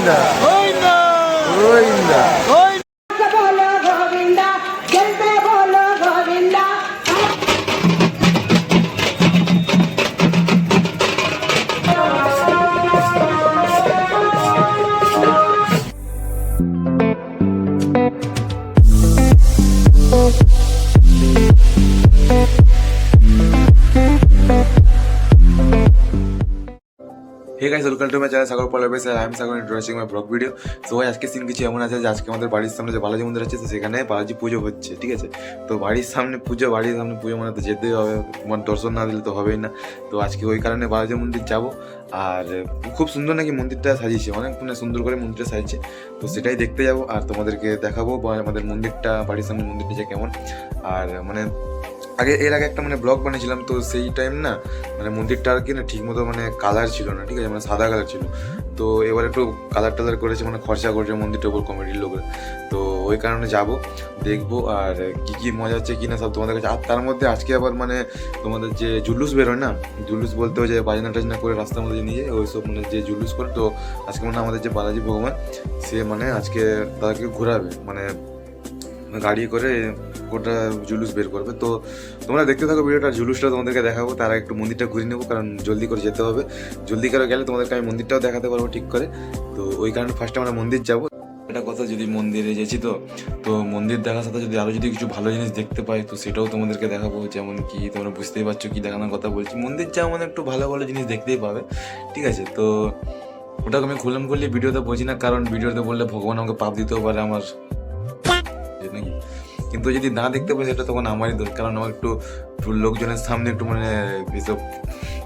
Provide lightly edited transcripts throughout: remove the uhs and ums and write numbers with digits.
গোবিন্দা গোবিন্দা গোবিন্দা। বলো গোবিন্দা, জলতে বলো Govinda. Hey guys, welcome to my channel Sagar পলাবেস। আর আমি Sagar introducing my blog video. So ভাই, আজকে সিন কিছু এমন আছে যে আজকে আমাদের বাড়ির সামনে যে বালাজি মন্দির আছে, তো সেখানে বালাজি পুজো হচ্ছে, ঠিক আছে। তো বাড়ির সামনে পুজো মানে তো যেতেই হবে, মানে দর্শন না দিলে তো হবেই না। তো আজকে ওই কারণে বালাজি মন্দির যাব। আর খুব সুন্দর নাকি মন্দিরটা সাজিয়েছে, অনেক মানে সুন্দর করে মন্দিরটা সাজিয়েছে। তো সেটাই দেখতে যাব আর তোমাদেরকে দেখাবো আমাদের মন্দিরটা, বাড়ির সামনে মন্দিরটা যে কেমন। আর মানে এর আগে একটা মানে ব্লগ বানিয়েছিলাম, তো সেই টাইম না মানে মন্দিরটা আর কি না ঠিক মতো মানে কালার ছিল না, ঠিক আছে, মানে সাদা কালার ছিল। তো এবার একটু কালার টালার করেছে, মানে খরচা করেছে মন্দিরটার উপর কমিটির লোকের। তো ওই কারণে যাব, দেখবো আর কী কী মজা হচ্ছে কি না সব তোমাদের কাছে। আর তার মধ্যে আজকে আবার মানে তোমাদের যে জুলুস বেরোয় না, জুলুস বলতে ওই যে বাজনা টাজনা করে রাস্তার মধ্যে নিয়ে যায়, ওই সব মানে যে জুলুস করে। তো আজকে মানে আমাদের যে বালাজি ভগবান, সে মানে আজকে তাদেরকে ঘোরাবে, মানে গাড়ি করে গোটা জুলুস বের করবে। তো তোমরা দেখতে থাকো ভিডিওটা, জুলুসটা তোমাদেরকে দেখাবো। তারা একটু মন্দিরটা ঘুরে নেবো, কারণ জলদি করে যেতে হবে। জলদি করে গেলে তোমাদেরকে আমি মন্দিরটাও দেখাতে পারবো ঠিক করে। তো ওই কারণে ফার্স্টে আমরা মন্দির যাবো। একটা কথা, যদি মন্দিরে গেছি তো মন্দির দেখার সাথে যদি আরও যদি কিছু ভালো জিনিস দেখতে পাই, তো সেটাও তোমাদেরকে দেখাবো। যেমন কি তোমরা বুঝতেই পারছো কি দেখানোর কথা বলছি। মন্দির যাওয়া মানে একটু ভালো ভালো জিনিস দেখতেই পাবে, ঠিক আছে। তো ওটাকে আমি খুললাম করলে ভিডিওতে বলছি না, কারণ ভিডিওতে বললে ভগবান আমাকে পাপ দিতেও পারে আমার নাকি। কিন্তু যদি না দেখতে পাই সেটা তখন আমারই দোষ, কারণ আমার একটু লোকজনের সামনে একটু মানে এসব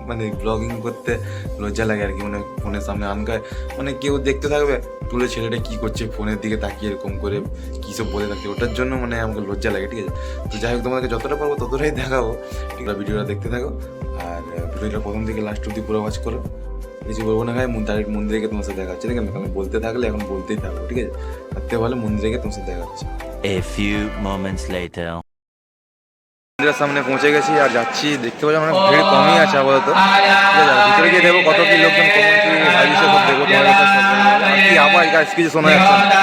মানে ব্লগিং করতে লজ্জা লাগে আর কি। মানে ফোনের সামনে আনকায় মানে কেউ দেখতে থাকবে, তুলে ছেলেটা কী করছে ফোনের দিকে তাকিয়ে এরকম করে কী সব বলে থাকছে, ওটার জন্য মানে আমাকে লজ্জা লাগে, ঠিক আছে। তো যাই হোক, তোমাদেরকে যতটা পারবো ততটাই দেখাবো, ঠিক আছে। ভিডিওটা দেখতে থাকো আর ভিডিওটা প্রথম থেকে লাস্ট অব্দি পুরো ওয়াচ করো। কিছু বলবো না ভাই, ডাইরেক্ট মন্দিরে গিয়ে তোমার সাথে দেখা হচ্ছে, ঠিক আছে। আমি বলতে থাকলে এখন বলতেই থাকবো, ঠিক আছে। থাকতে ভালো, মন্দিরে গিয়ে তোমার সাথে দেখা হচ্ছে। A few moments later. মন্দিরের সামনে পৌঁছে গেছি আর যাচ্ছি, দেখতে পাচ্ছি মানে ভিড় কমই আছে আপাতত, ঠিক আছে। ভিতরে গিয়ে দেখবো কত কি লোকজন, কমন কি সাজিয়েছে সব দেখবো তোমার কাছে। কি আবার গাছ কিছু শোনা যাচ্ছে না।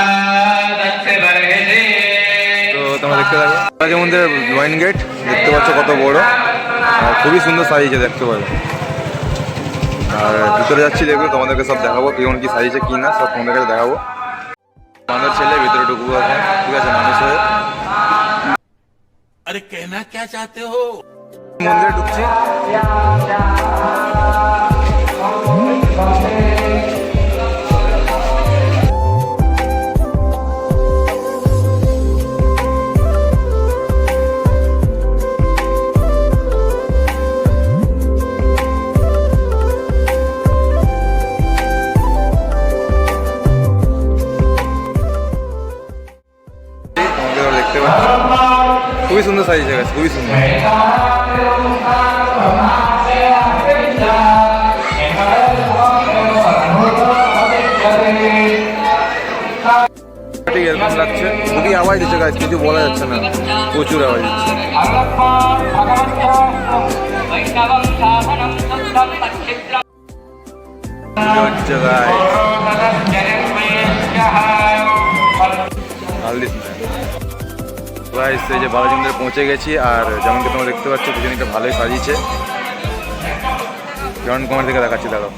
তো তোমরা দেখতে থাকো। বালাজি মন্দিরের জয়েন্ট গেট দেখতে পাচ্ছ কত বড়, আর খুবই সুন্দর সাজিয়েছে দেখতে পাচ্ছ। আর ভিতরে যাচ্ছি, দেখবো তোমাদেরকে সব দেখাবো কেমন কি সাজিয়েছে কি না, সব তোমাদের কাছে দেখাবো। আমাদের ছেলে ভিতরে ঢুকবো এখন, ঠিক আছে, মানুষ হয়ে। अरे कहना क्या चाहते हो? মন্দিরে ঢুকছি। দেখতে পাচ্ছি খুবই সুন্দর সাজিয়েছে গাছ, খুবই সুন্দর। ঠিক এরকম লাগছে, খুবই আওয়াজ দিচ্ছে গাছ, কিছু বলা যাচ্ছে না, প্রচুর আওয়াজ দিচ্ছে। হচ্ছে গাইস, এই যে বালাজি মন্দিরে পৌঁছে গেছি। আর যেমনকি তোমরা দেখতে পাচ্ছ পিছনটা ভালোই সাজিয়েছে, যেমন কুমার থেকে দেখাচ্ছি, দেখো।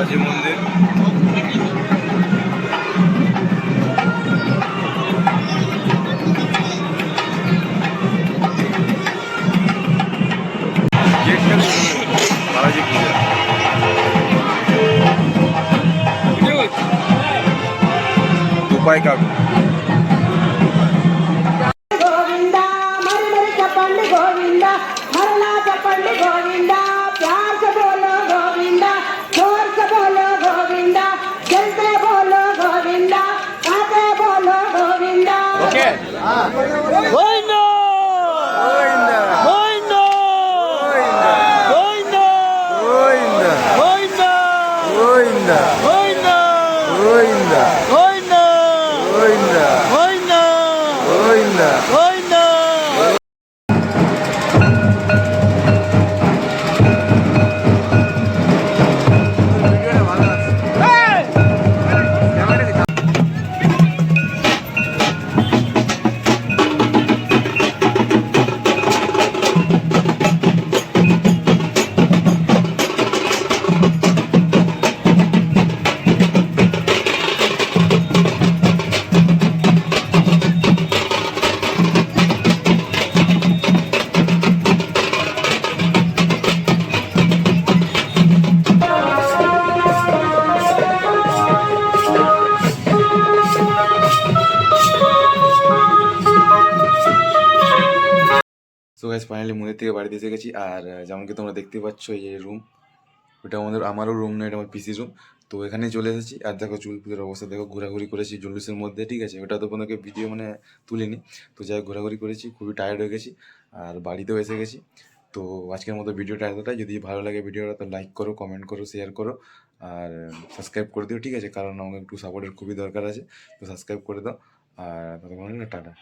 বালাজি মন্দির। গেটটা বালাজি পূজা। উপায় কাকু। గోవిందా మరి మరి చెప్పండి గోవిందా మరలా చెప్పండి గోవిందా ప్యార్ से बोलो గోవిందా जोर से बोलो గోవిందా जलते बोलो గోవిందా आते बोलो Govinda Govinda Govinda Govinda Govinda Govinda Govinda Govinda Govinda Govinda Govinda Govinda Govinda. So guys finally মন্দির থেকে বাড়িতে এসে গেছি। আর যেমনকি তোমরা দেখতে পাচ্ছ এই যে রুম, ওটা আমারও রুম নয়, এটা আমার পিসি রুম। তো এখানে চলে এসেছি। আর দেখো চুল পুজোর অবস্থা দেখো, ঘোরাঘুরি করেছি জুলুসের মধ্যে, ঠিক আছে। ওটা তো কোনো ভিডিও মানে তুলিনি। তো যাই হোক, ঘোরাঘুরি করেছি, খুবই টায়ার্ড হয়ে গেছি। আর বাড়িতেও এসে গেছি। তো আজকের মতো ভিডিওটা এতটাই। যদি ভালো লাগে ভিডিওটা তো লাইক করো, কমেন্ট করো, শেয়ার করো, আর সাবস্ক্রাইব করে দিও, ঠিক আছে। কারণ আমাকে একটু সাপোর্টের খুবই দরকার আছে। তো সাবস্ক্রাইব করে দাও। আর ততক্ষণ টাটা।